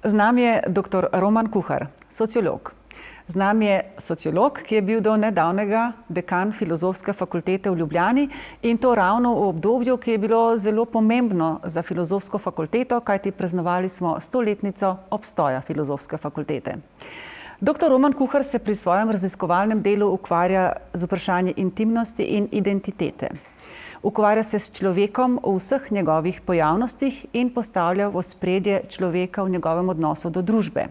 Z nami je dr. Roman Kuhar, sociolog. Z nami je sociolog, ki je bil do nedavnega dekan Filozofske fakultete v Ljubljani in to ravno v obdobju, ki je bilo zelo pomembno za Filozofsko fakulteto, kajti praznovali smo 100-letnico obstoja Filozofske fakultete. Dr. Roman Kuhar se pri svojem raziskovalnem delu ukvarja z vprašanji intimnosti in identitete. Ukvarja se s človekom v vseh njegovih pojavnostih in postavlja v ospredje človeka v njegovem odnosu do družbe.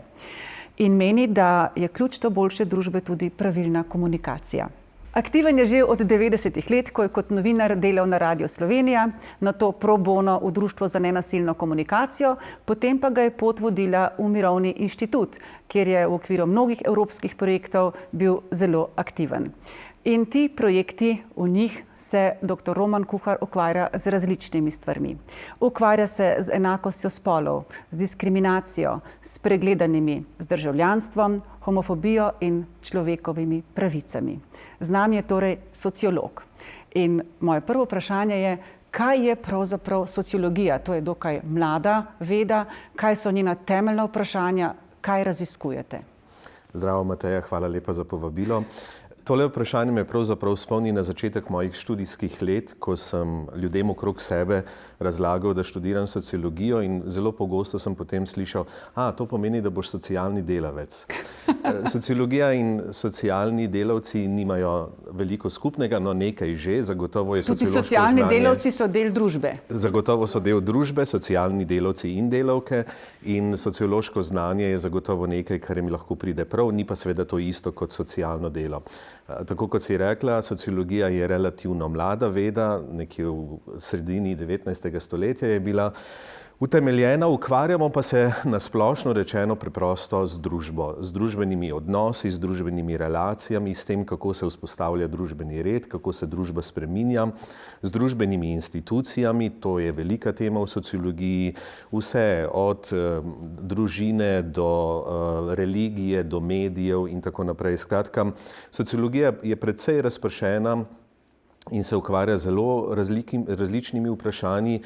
In meni, da je ključ do boljše družbe tudi pravilna komunikacija. Aktiven je že od 90-ih let, ko je kot novinar delal na Radiu Slovenija, nato pro bono v Društvo za nenasilno komunikacijo, potem pa ga je pot vodila v Mirovni inštitut, kjer je v okviru mnogih evropskih projektov bil zelo aktiven. In ti projekti, v njih se dr. Roman Kuhar ukvarja z različnimi stvarmi. Ukvarja se z enakostjo spolov, z diskriminacijo, s pregledanimi, z državljanstvom, homofobijo in človekovimi pravicami. Z nami je torej sociolog. In moje prvo vprašanje je, kaj je pravzaprav sociologija? To je dokaj mlada veda. Kaj so njena temeljna vprašanja? Kaj raziskujete? Zdravo, Mateja, hvala lepa za povabilo. Tole vprašanje me pravzaprav spomni na začetek mojih študijskih let, ko sem ljudem okrog sebe razlagal, da študiram sociologijo in zelo pogosto sem potem slišal, to pomeni, da boš socialni delavec. Sociologija in socialni delavci nimajo veliko skupnega, no nekaj že, zagotovo je sociološko znanje. Tudi socialni delavci so del družbe. Zagotovo so del družbe, socialni delavci in delavke in sociološko znanje je zagotovo nekaj, kar jim lahko pride prav, ni pa seveda to isto kot socialno delo. Tako kot si rekla, sociologija je relativno mlada veda, nekje v sredini 19. stoletja je bila utemeljena, ukvarjamo pa se na splošno rečeno preprosto z družbo, z družbenimi odnosi, z družbenimi relacijami, s tem, kako se vzpostavlja družbeni red, kako se družba spreminja, z družbenimi institucijami, to je velika tema v sociologiji, vse od družine do religije, do medijev in tako naprej. Skratka, sociologija je precej razpršena in se ukvarja zelo različnimi vprašanji.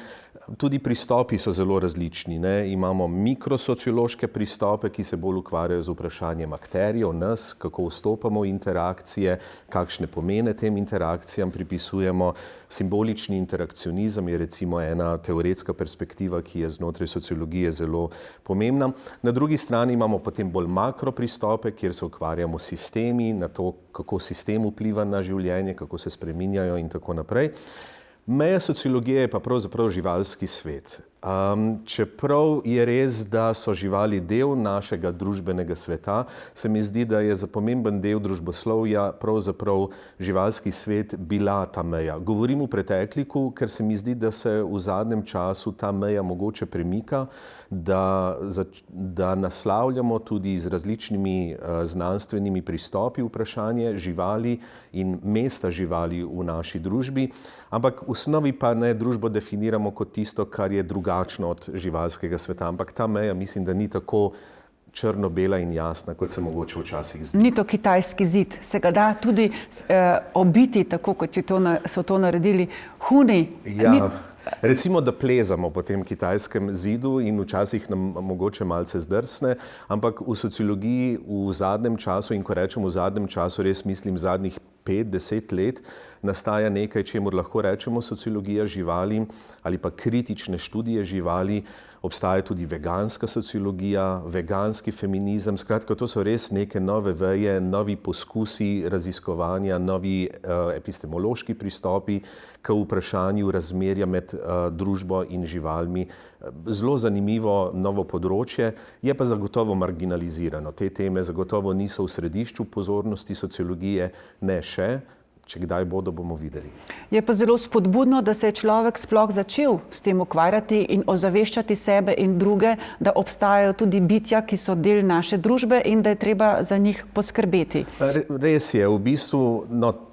Tudi pristopi so zelo različni. Imamo mikrosociološke pristope, ki se bolj ukvarjajo z vprašanjem akterjev, nas, kako vstopamo v interakcije, kakšne pomene tem interakcijam pripisujemo. Simbolični interakcionizem je recimo ena teoretska perspektiva, ki je znotraj sociologije zelo pomembna. Na drugi strani imamo potem bolj makro pristope, kjer se ukvarjamo s sistemi, na to, kako sistem vpliva na življenje, kako se spreminjajo in tako naprej. Meja sociologije je pa pravzaprav živalski svet. Čeprav je res, da so živali del našega družbenega sveta, se mi zdi, da je za pomemben del družboslovja pravzaprav živalski svet bila ta meja. Govorim v pretekliku, ker se mi zdi, da se v zadnjem času ta meja mogoče premika, da naslavljamo tudi z različnimi znanstvenimi pristopi vprašanje živali in mesta živali v naši družbi, ampak v osnovi pa ne družbo definiramo kot tisto, kar je drugačno od živalskega sveta, ampak ta meja mislim, da ni tako črno-bela in jasna, kot se mogoče včasih zdi. Ni to kitajski zid, se ga da tudi obiti, tako kot so to naredili Huni. Ja. Recimo, da plezamo po tem kitajskem zidu in včasih nam mogoče malce zdrsne, ampak v sociologiji v zadnjem času, in ko rečem v zadnjem času, res mislim zadnjih 5-10 let, nastaja nekaj, čemur lahko rečemo sociologija živali ali pa kritične študije živali. Obstaja tudi veganska sociologija, veganski feminizem. Skratka, to so res neke nove veje, novi poskusi raziskovanja, novi epistemološki pristopi k vprašanju razmerja med družbo in živalmi. Zelo zanimivo novo področje, je pa zagotovo marginalizirano. Te teme zagotovo niso v središču pozornosti sociologije, ne še. Če kdaj bodo, bomo videli. Je pa zelo spodbudno, da se je človek sploh začel s tem ukvarjati in ozaveščati sebe in druge, da obstajajo tudi bitja, ki so del naše družbe in da je treba za njih poskrbeti. Res je, v bistvu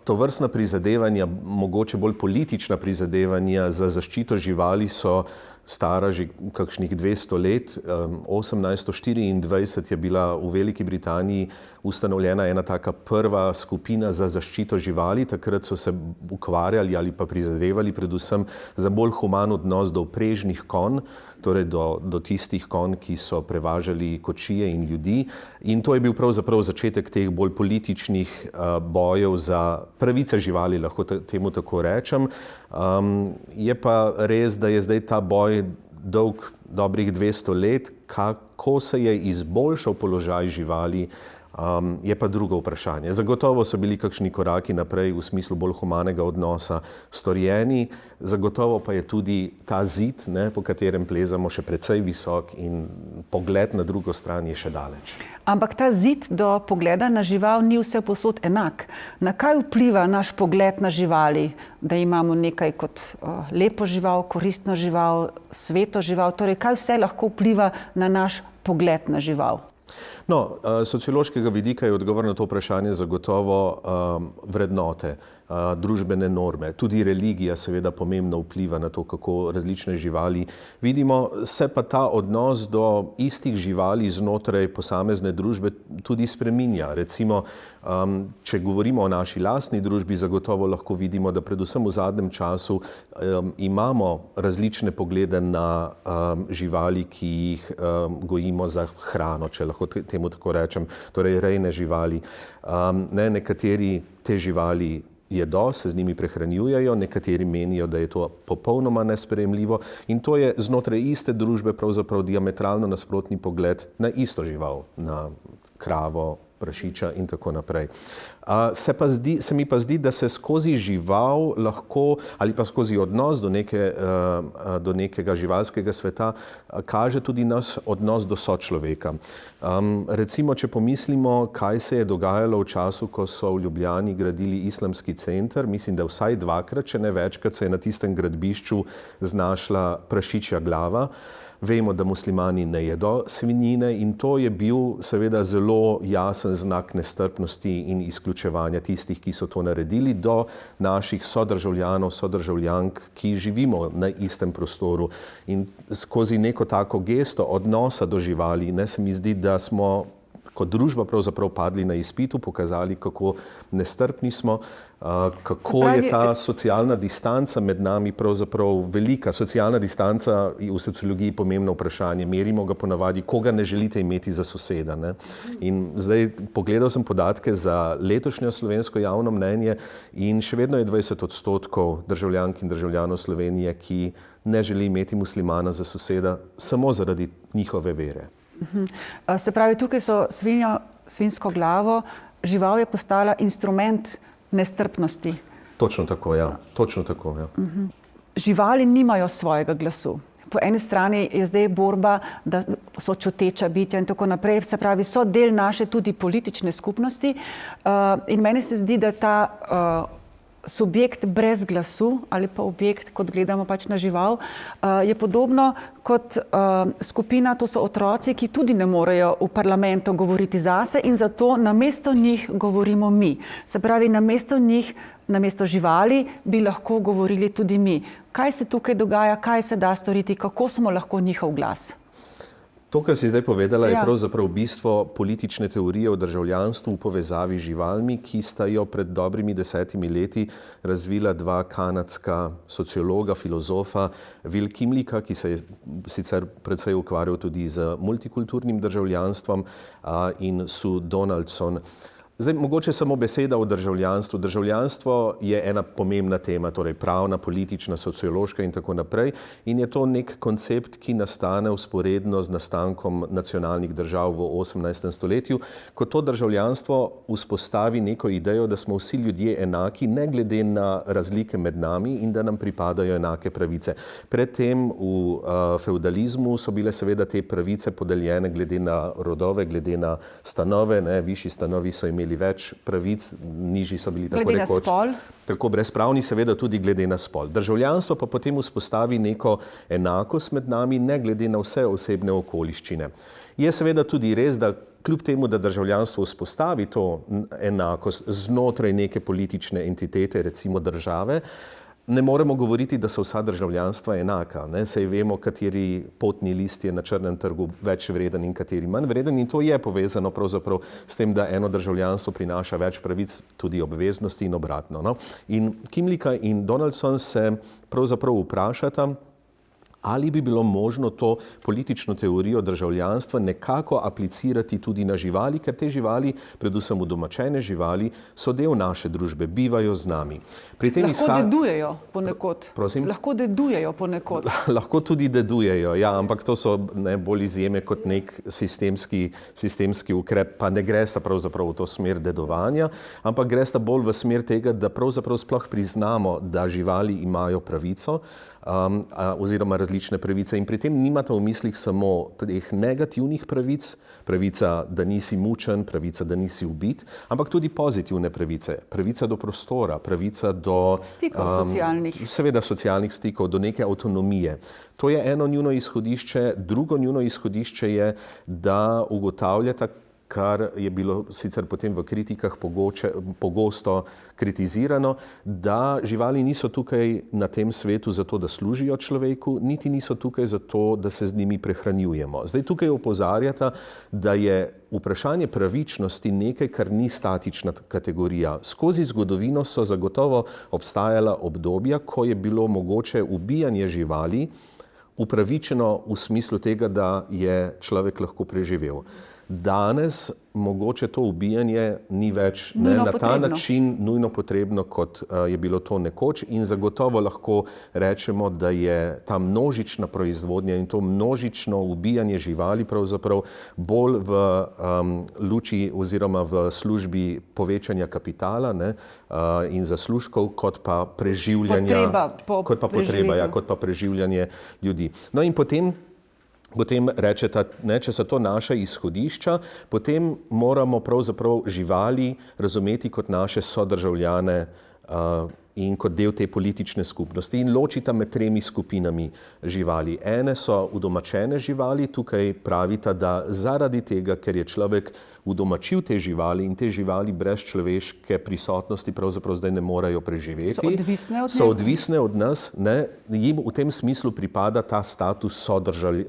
tovrstna prizadevanja, mogoče bolj politična prizadevanja za zaščito živali so stara že kakšnih 200 let. 1824 je bila v Veliki Britaniji ustanovljena ena taka prva skupina za zaščito živali. Takrat so se ukvarjali ali pa prizadevali predvsem za bolj human odnos do vprežnih konj. torej do tistih konj, ki so prevažali kočije in ljudi. In to je bil pravzaprav začetek teh bolj političnih bojev za pravice živali, lahko temu tako rečem. Je pa res, da je zdaj ta boj dolg dobrih 200 let, kako se je izboljšal položaj živali, je pa drugo vprašanje. Zagotovo so bili kakšni koraki naprej v smislu bolj humanega odnosa storjeni, zagotovo pa je tudi ta zid, po katerem plezamo, še precej visok in pogled na drugo stran je še daleč. Ampak ta zid do pogleda na žival ni vse povsod enak. Na kaj vpliva naš pogled na živali? Da imamo nekaj kot lepo žival, koristno žival, sveto žival, torej kaj vse lahko vpliva na naš pogled na žival? No, sociološkega vidika je odgovor na to vprašanje zagotovo vrednote, družbene norme. Tudi religija seveda pomembno vpliva na to, kako različne živali vidimo. Se pa ta odnos do istih živali znotraj posamezne družbe tudi spreminja. Recimo, če govorimo o naši lastni družbi, zagotovo lahko vidimo, da predvsem v zadnjem času imamo različne poglede na živali, ki jih gojimo za hrano, če lahko temu tako rečem, torej rejne živali. Nekateri te živali jedo, se z njimi prehranjujejo, nekateri menijo, da je to popolnoma nesprejemljivo in to je znotraj iste družbe pravzaprav diametralno nasprotni pogled na isto žival, na kravo, prašiča in tako naprej. Se mi pa zdi, da se skozi žival lahko ali pa skozi odnos do nekega živalskega sveta kaže tudi naš odnos do sočloveka. Recimo, če pomislimo, kaj se je dogajalo v času, ko so v Ljubljani gradili islamski center, mislim, da vsaj dvakrat, če ne večkrat, se je na tistem gradbišču znašla prašičja glava. Vemo, da muslimani ne jedo svinjine in to je bil seveda zelo jasen znak nestrpnosti in izključevanja tistih, ki so to naredili, do naših sodržavljanov, sodržavljank, ki živimo na istem prostoru. In skozi neko tako gesto odnosa do živali, se mi zdi, da smo kot družba pravzaprav padli na izpitu, pokazali, kako nestrpni smo, kako je ta socialna distanca med nami pravzaprav velika. Socialna distanca je v sociologiji pomembno vprašanje. Merimo ga ponavadi, koga ne želite imeti za soseda. In zdaj pogledal sem podatke za letošnjo slovensko javno mnenje in še vedno je 20% državljank in državljanov Slovenije, ki ne želi imeti muslimana za soseda samo zaradi njihove vere. Se pravi, tukaj so svinjsko glavo, žival je postala instrument nestrpnosti. Točno tako, ja. Točno tako, ja. Živali nimajo svojega glasu. Po eni strani je zdaj borba, da so čuteča bitja in tako naprej, se pravi, so del naše tudi politične skupnosti in meni se zdi, da ta subjekt brez glasu ali pa objekt, kot gledamo pač na žival, je podobno kot skupina, to so otroci, ki tudi ne morejo v parlamentu govoriti zase in zato namesto njih govorimo mi. Se pravi, namesto njih, namesto živali bi lahko govorili tudi mi. Kaj se tukaj dogaja, kaj se da storiti, kako smo lahko njihov glas? To, kar si zdaj povedala, je pravzaprav bistvo politične teorije o državljanstvu v povezavi z živalmi, ki sta jo pred dobrimi 10 leti razvila dva kanadska sociologa, filozofa, Will Kimlicka, ki se je sicer precej ukvarjal tudi z multikulturnim državljanstvom, in Sue Donaldson. Zdaj, mogoče samo beseda o državljanstvu. Državljanstvo je ena pomembna tema, torej pravna, politična, sociološka in tako naprej. In je to nek koncept, ki nastane vzporedno z nastankom nacionalnih držav v 18. stoletju, ko to državljanstvo vzpostavi neko idejo, da smo vsi ljudje enaki, ne glede na razlike med nami in da nam pripadajo enake pravice. Predtem v feudalizmu so bile seveda te pravice podeljene glede na rodove, glede na stanove, višji stanovi so imeli več pravic, nižji so bili tako rekoč. Tako brezpravni, seveda tudi glede na spol. Državljanstvo pa potem vzpostavi neko enakost med nami, ne glede na vse osebne okoliščine. Je seveda tudi res, da kljub temu, da državljanstvo vzpostavi to enakost znotraj neke politične entitete, recimo države, ne moremo govoriti, da so vsa državljanstva enaka. Saj vemo, kateri potni list je na črnem trgu več vreden in kateri manj vreden in to je povezano pravzaprav s tem, da eno državljanstvo prinaša več pravic, tudi obveznosti in obratno. In Kimlicka in Donaldson se pravzaprav vprašata, Ali bi bilo možno to politično teorijo državljanstva nekako aplicirati tudi na živali, ker te živali, predvsem udomačene živali, so del naše družbe, bivajo z nami. Pri tem dedujejo ponekod. Prosim? Lahko dedujejo ponekod. Lahko tudi dedujejo, ja, ampak to so bolj izjeme kot nek sistemski ukrep, pa ne gresta pravzaprav v to smer dedovanja, ampak gresta bolj v smer tega, da pravzaprav sploh priznamo, da živali imajo pravico, oziroma različne pravice in pri tem nimate v mislih samo teh negativnih pravic, pravica, da nisi mučen, pravica, da nisi ubit, ampak tudi pozitivne pravice, pravica do prostora, pravica do stikov socialnih. Seveda socialnih stikov, do neke avtonomije. To je eno njuno izhodišče, drugo njuno izhodišče je, da ugotavljata, kar je bilo sicer potem v kritikah pogosto kritizirano, da živali niso tukaj na tem svetu zato, da služijo človeku, niti niso tukaj zato, da se z njimi prehranjujemo. Zdaj tukaj opozarjata, da je vprašanje pravičnosti nekaj, kar ni statična kategorija. Skozi zgodovino so zagotovo obstajala obdobja, ko je bilo mogoče ubijanje živali upravičeno v smislu tega, da je človek lahko preživel. Danes mogoče to ubijanje ni več na ta način nujno potrebno, kot je bilo to nekoč in zagotovo lahko rečemo, da je ta množična proizvodnja in to množično ubijanje živali pravzaprav bolj v luči oziroma v službi povečanja kapitala in zaslužkov, kot pa preživljanja, kot pa preživljanje ljudi. No in potem rečeta, če so to naša izhodišča, potem moramo pravzaprav živali razumeti kot naše sodržavljane in kot del te politične skupnosti in ločita med tremi skupinami živali. Ene so udomačene živali, tukaj pravita, da zaradi tega, ker je človek udomačil te živali in te živali brez človeške prisotnosti pravzaprav zdaj ne morejo preživeti. So odvisne od nas, jim v tem smislu pripada ta status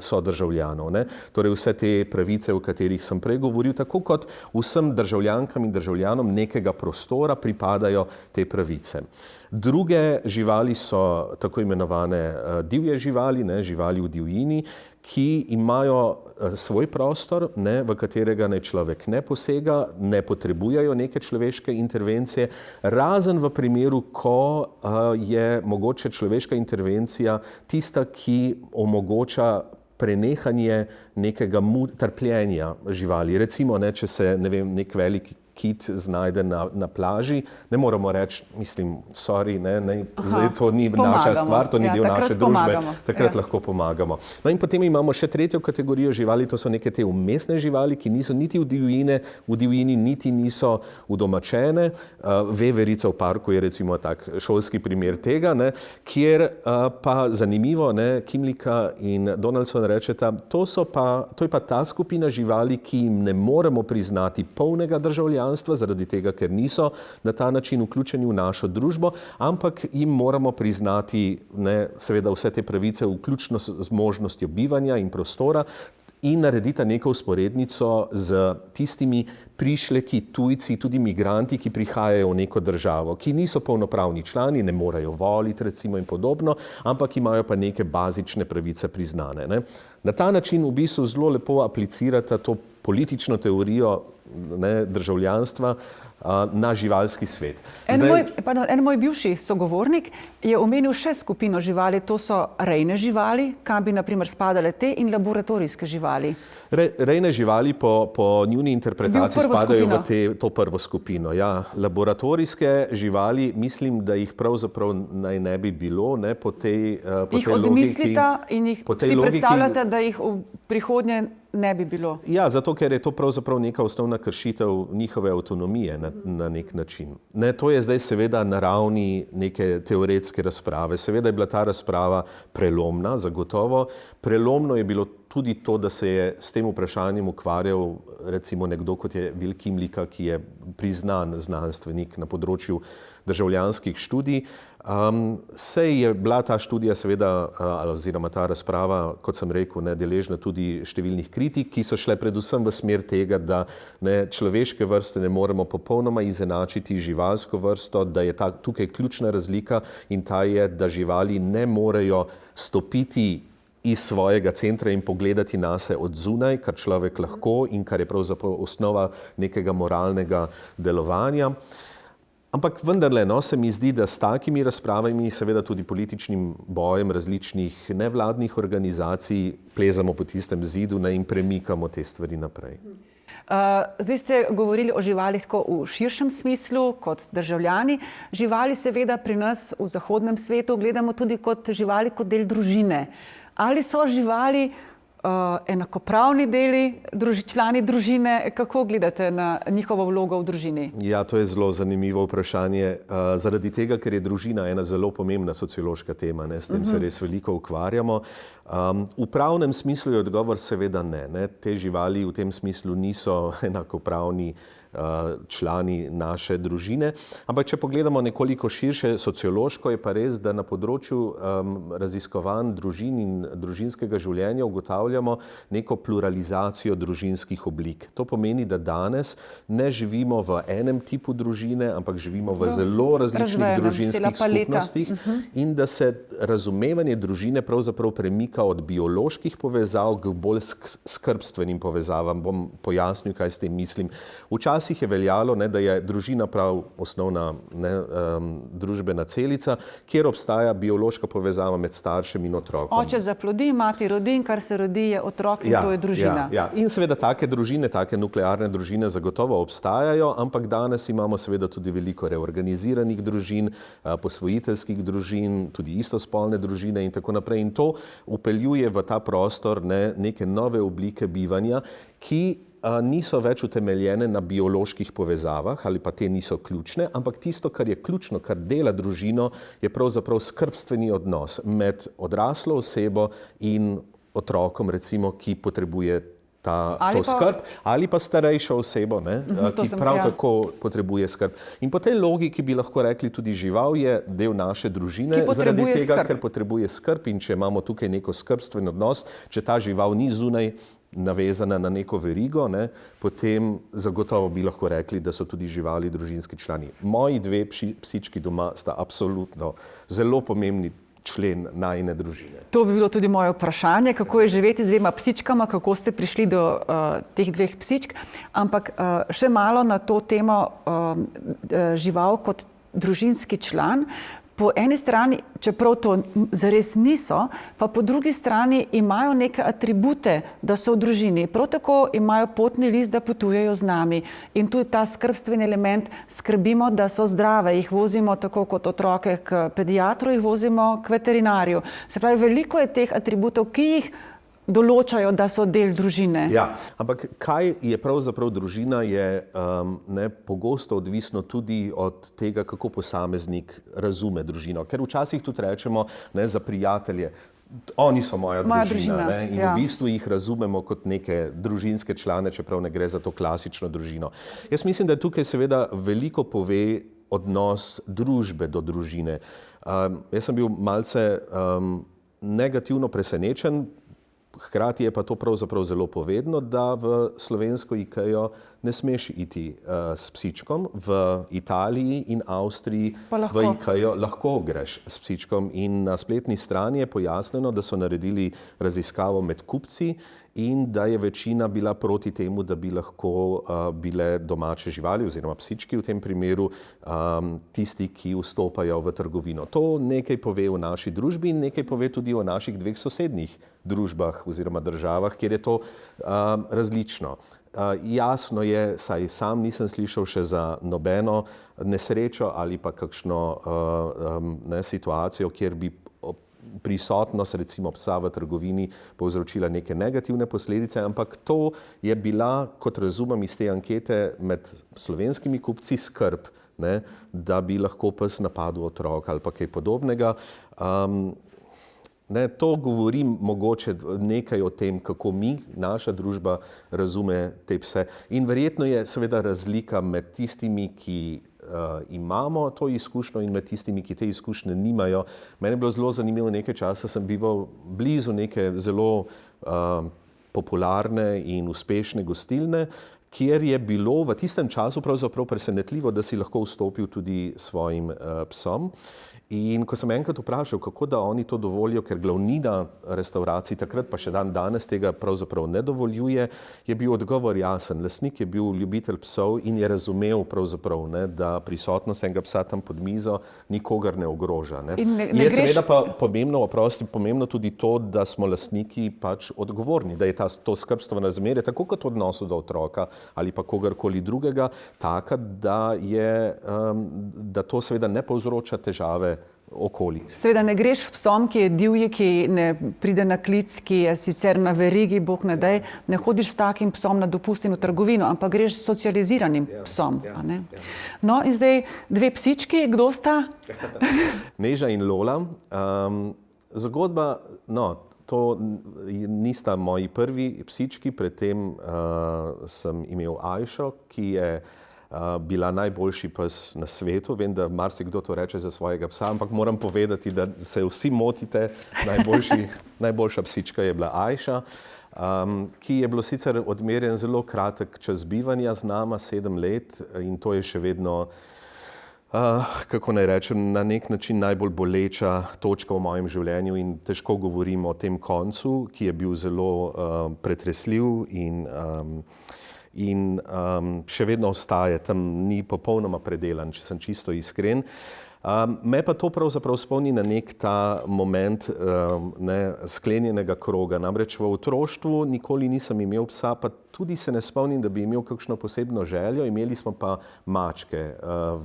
sodržavljanov. Torej vse te pravice, o katerih sem prej govoril, tako kot vsem državljankam in državljanom nekega prostora pripadajo te pravice. Druge živali so tako imenovane divje živali, živali v divjini, ki imajo svoj prostor, v katerega naj človek ne posega, ne potrebujejo neke človeške intervencije, razen v primeru, ko je mogoče človeška intervencija tista, ki omogoča prenehanje nekega trpljenja živali. Recimo, če se nek velik kit znajde na plaži, ne moramo reči, sorry, zdaj to ni naša stvar, to ni del naše družbe, takrat lahko pomagamo. No in potem imamo še tretjo kategorijo živali, to so neke te umestne živali, ki niso niti v divjini, niti niso udomačene. Veverica v parku je recimo tak šolski primer tega, kjer pa zanimivo, Kimlika in Donaldson rečeta, to je pa ta skupina živali, ki jim ne moremo priznati polnega državljanstva, zaradi tega, ker niso na ta način vključeni v našo družbo, ampak jim moramo priznati seveda vse te pravice, vključno z možnostjo bivanja in prostora in narediti neko vzporednico z tistimi prišleki, tujci, tudi migranti, ki prihajajo v neko državo, ki niso polnopravni člani, ne morejo voliti recimo in podobno, ampak imajo pa neke bazične pravice priznane. Na ta način v bistvu zelo lepo aplicirata to politično teorijo državljanstva na živalski svet. En moj bivši sogovornik je omenil še skupino živali, to so rejne živali, kam bi na primer spadale te in laboratorijske živali. Rejne živali po njuni interpretaciji spadajo v to prvo skupino. Ja, laboratorijske živali, mislim, da jih pravzaprav naj ne bi bilo, po tej logiki. Jih odmislita in jih si predstavljate, da jih v prihodnje ne bi bilo. Ja, zato ker je to pravzaprav neka osnovna kršitev njihove avtonomije na nek način. To je zdaj seveda na ravni neke teoretske razprave. Seveda je bila ta razprava prelomna, zagotovo. Prelomno je bilo tudi to, da se je s tem vprašanjem ukvarjal recimo nekdo, kot je Will Kimlika, ki je priznan znanstvenik na področju državljanskih študij. Sej je bila ta študija seveda, oziroma ta razprava, kot sem rekel, deležna tudi številnih kritik, ki so šle predvsem v smer tega, da človeške vrste ne moremo popolnoma izenačiti živalsko vrsto, da je tukaj ključna razlika in ta je, da živali ne morejo stopiti iz svojega centra in pogledati nase od zunaj, kar človek lahko in kar je pravzaprav osnova nekega moralnega delovanja. Ampak vendarle, se mi zdi, da s takimi razpravami, seveda tudi političnim bojem različnih nevladnih organizacij, plezamo po tistem zidu in premikamo te stvari naprej. Zdaj ste govorili o živalih tako v širšem smislu, kot državljani. Živali seveda pri nas v zahodnem svetu gledamo tudi kot živali, kot del družine. Ali so živali enakopravni člani družine? Kako gledate na njihovo vlogo v družini? Ja, to je zelo zanimivo vprašanje. Zaradi tega, ker je družina ena zelo pomembna sociološka tema, s tem se res veliko ukvarjamo. V pravnem smislu je odgovor seveda ne. Te živali v tem smislu niso enakopravni člani naše družine. Ampak če pogledamo nekoliko širše sociološko, je pa res, da na področju raziskovanj družin in družinskega življenja ugotavljamo neko pluralizacijo družinskih oblik. To pomeni, da danes ne živimo v enem tipu družine, ampak živimo v zelo različnih družinskih skupnostih in da se razumevanje družine pravzaprav premika od bioloških povezav k bolj skrbstvenim povezavam. Bom pojasnil, kaj s tem mislim. Včasih je veljalo, da je družina prav osnovna družbena celica, kjer obstaja biološka povezava med staršem in otrokom. Oče zaplodi, mati rodi in kar se rodi je otrok in to je družina. Ja. In seveda take družine, take nuklearne družine zagotovo obstajajo, ampak danes imamo seveda tudi veliko reorganiziranih družin, posvojiteljskih družin, tudi istospolne družine in tako naprej. In to vpeljuje v ta prostor neke nove oblike bivanja, ki niso več utemeljene na bioloških povezavah ali pa te niso ključne, ampak tisto, kar je ključno, kar dela družino, je pravzaprav skrbstveni odnos med odraslo osebo in otrokom, recimo, ki potrebuje to skrb, ali pa starejšo osebo, ki prav tako potrebuje skrb. In po tej logiki bi lahko rekli, tudi žival je del naše družine, zaradi tega, ker potrebuje skrb in če imamo tukaj neko skrbstven odnos, če ta žival ni zunaj navezana na neko verigo, potem zagotovo bi lahko rekli, da so tudi živali družinski člani. Moji dve psički doma sta absolutno zelo pomembni člen najine družine. To bi bilo tudi moje vprašanje, kako je živeti z dvema psičkama, kako ste prišli do teh dveh psičk, ampak še malo na to temo žival kot družinski član. Po eni strani, čeprav to zares niso, pa po drugi strani imajo neke atribute, da so v družini. Prav tako imajo potni list, da potujejo z nami. In tu je ta skrbstveni element, skrbimo, da so zdrave. Jih vozimo tako kot otroke k pediatru, jih vozimo k veterinarju. Se pravi, veliko je teh atributov, ki jih določajo, da so del družine. Ja, ampak kaj je pravzaprav družina, je pogosto odvisno tudi od tega, kako posameznik razume družino. Ker včasih tudi rečemo za prijatelje, oni so moja družina. In v bistvu jih razumemo kot neke družinske člane, čeprav ne gre za to klasično družino. Jaz mislim, da tukaj seveda veliko pove odnos družbe do družine. Jaz sem bil malce negativno presenečen, hkrati je pa to pravzaprav zelo povedno, da v slovensko Ikejo ne smeš iti s psičkom. V Italiji in Avstriji v Ikejo lahko greš s psičkom in na spletni strani je pojasnjeno, da so naredili raziskavo med kupci in da je večina bila proti temu, da bi lahko bile domače živali oziroma psički v tem primeru tisti, ki vstopajo v trgovino. To nekaj pove o naši družbi in nekaj pove tudi o naših dveh sosednjih družbah oziroma državah, kjer je to različno. Jasno je, saj sam nisem slišal še za nobeno nesrečo ali pa kakšno situacijo, kjer bi prisotnost recimo psa v trgovini povzročila neke negativne posledice, ampak to je bila, kot razumem iz te ankete, med slovenskimi kupci skrb, da bi lahko pes napadel otrok ali pa kaj podobnega. To govori mogoče nekaj o tem, kako mi, naša družba, razume te pse. In verjetno je seveda razlika med tistimi, ki imamo to izkušnjo in med tistimi, ki te izkušnje nimajo. Mene je bilo zelo zanimivo, nekaj časa sem bival blizu neke zelo popularne in uspešne gostilne, kjer je bilo v tistem času pravzaprav presenetljivo, da si lahko vstopil tudi svojim psom. In ko sem enkrat vprašal, kako da oni to dovolijo, ker glavnina restauracij takrat pa še dan danes tega pravzaprav ne dovoljuje, je bil odgovor jasen. Lastnik je bil ljubitelj psov in je razumel pravzaprav, ne, da prisotnost enega psa tam pod mizo nikogar ne ogroža. Ne. Je seveda pa pomembno tudi to, da smo lastniki pač odgovorni, da je to skrbstveno razmerje, tako kot v odnosu do otroka ali pa kogarkoli drugega, taka, da to seveda ne povzroča težave okolic. Seveda ne greš s psom, ki je divji, ki ne pride na klic, ki je sicer na verigi, bog ne daj, ne hodiš s takim psom na dopust in v trgovino, ampak greš s socializiranim psom. A ne? No in zdaj dve psički, kdo sta? Neža in Lola. Zgodba, to nista moji prvi psički, predtem sem imel Ajšo, ki je bila najboljši pes na svetu. Vem, da marsikdo to reče za svojega psa, ampak moram povedati, da se vsi motite. Najboljša psička je bila Ajša, ki je bilo sicer odmerjen zelo kratek čas bivanja z nama, 7 let, in to je še vedno, kako naj rečem, na nek način najbolj boleča točka v mojem življenju in težko govorim o tem koncu, ki je bil zelo pretresljiv in še vedno ostaje, tam ni popolnoma predelan, če sem čisto iskren. Me pa to pravzaprav spomni na nek ta moment sklenjenega kroga. Namreč v otroštvu nikoli nisem imel psa, pa tudi se ne spomnim, da bi imel kakšno posebno željo. Imeli smo pa mačke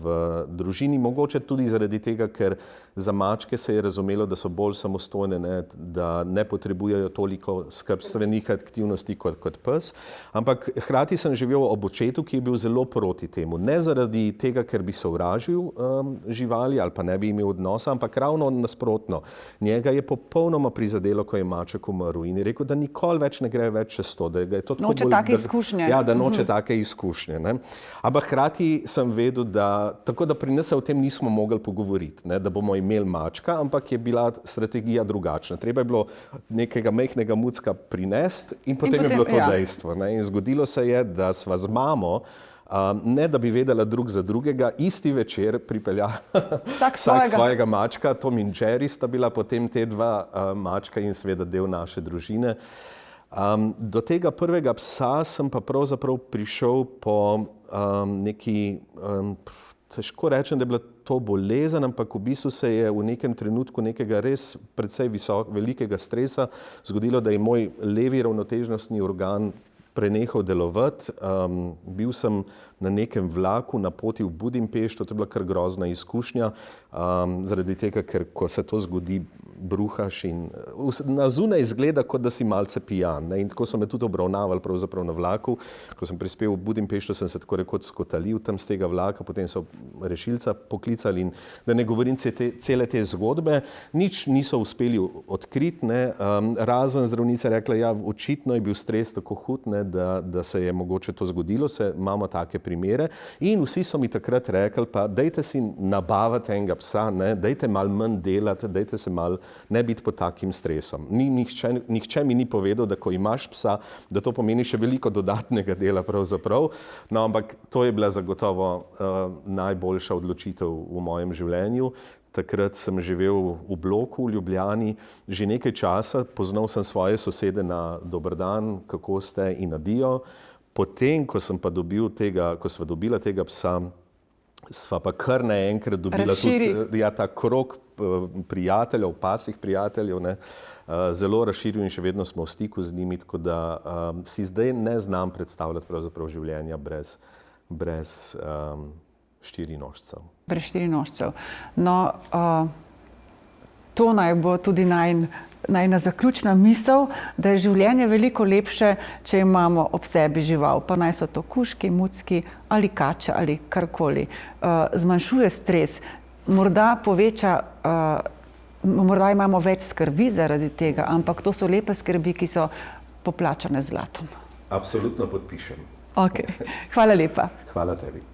v družini, mogoče tudi zaradi tega, ker za mačke se je razumelo, da so bolj samostojne, da ne potrebujejo toliko skrbstvenih aktivnosti kot pes. Ampak hkrati sem živel ob očetu, ki je bil zelo proti temu. Ne zaradi tega, ker bi sovražil živali ali pa ne bi imel odnosa, ampak ravno nasprotno. Njega je popolnoma prizadelo, ko je maček umrl, in je rekel, da nikoli več ne gre več čez to, da ga je to tako bolj... Take izkušnje. Ja, da noče take izkušnje. Ne. Ampak hkrati sem vedel, tako da pri nas se o tem nismo mogli pogovoriti, ne, da bomo imeli mačka, ampak je bila strategija drugačna. Treba je bilo nekega majhnega mucka prinesti in potem je bilo to dejstvo. Ne. In zgodilo se je, da sva z mamo, ne da bi vedela drug za drugega, isti večer pripeljala vsak svojega mačka. Tom in Jerry sta bila potem te dva mačka in seveda del naše družine. Do tega prvega psa sem pa pravzaprav prišel po neki, težko rečem, da je bila to bolezen, ampak v bistvu se je v nekem trenutku nekega res precej velikega stresa zgodilo, da je moj levi ravnotežnostni organ prenehal delovati. Bil sem na nekem vlaku na poti v Budimpešto, to je bila kar grozna izkušnja, zaradi tega, ker ko se to zgodi, bruhaš in na zunaj izgleda, kot da si malce pijan. Ne? In tako so me tudi obravnavali pravzaprav na vlaku. Ko sem prispel v Budimpešto, sem se tako rekoč skotalil tam z tega vlaka, potem so rešilca poklicali in da ne govorim cele te zgodbe, nič niso uspeli odkriti, ne? Razen zdravnica rekla, ja, očitno je bil stres tako hud, ne, da se je mogoče to zgodilo, imamo take primere in vsi so mi takrat rekli, pa dajte si nabaviti enega psa, ne? Dajte malo manj delati, dajte se malo ne biti pod takim stresom. Nihče mi ni povedal, da ko imaš psa, da to pomeni še veliko dodatnega dela pravzaprav, no, ampak to je bila zagotovo najboljša odločitev v mojem življenju. Takrat sem živel v bloku v Ljubljani že nekaj časa, poznal sem svoje sosede na dober dan, kako ste in adijo. Potem, ko sva dobila tega psa, sva pa kar naenkrat dobila tudi ta krog prijateljev, pasih prijateljev, ne, zelo razširil in še vedno smo v stiku z njimi, tako da si zdaj ne znam predstavljati pravzaprav življenja brez štirinožcev. Brez štirinožcev. No, to naj bo tudi najna zaključna misel, da je življenje veliko lepše, če imamo ob sebi žival, pa naj so to kužki, mucki ali kače ali karkoli. Zmanjšuje stres, morda poveča, morda imamo več skrbi zaradi tega, ampak to so lepe skrbi, ki so poplačane z zlatom. Absolutno podpišem. Ok, hvala lepa. Hvala tebi.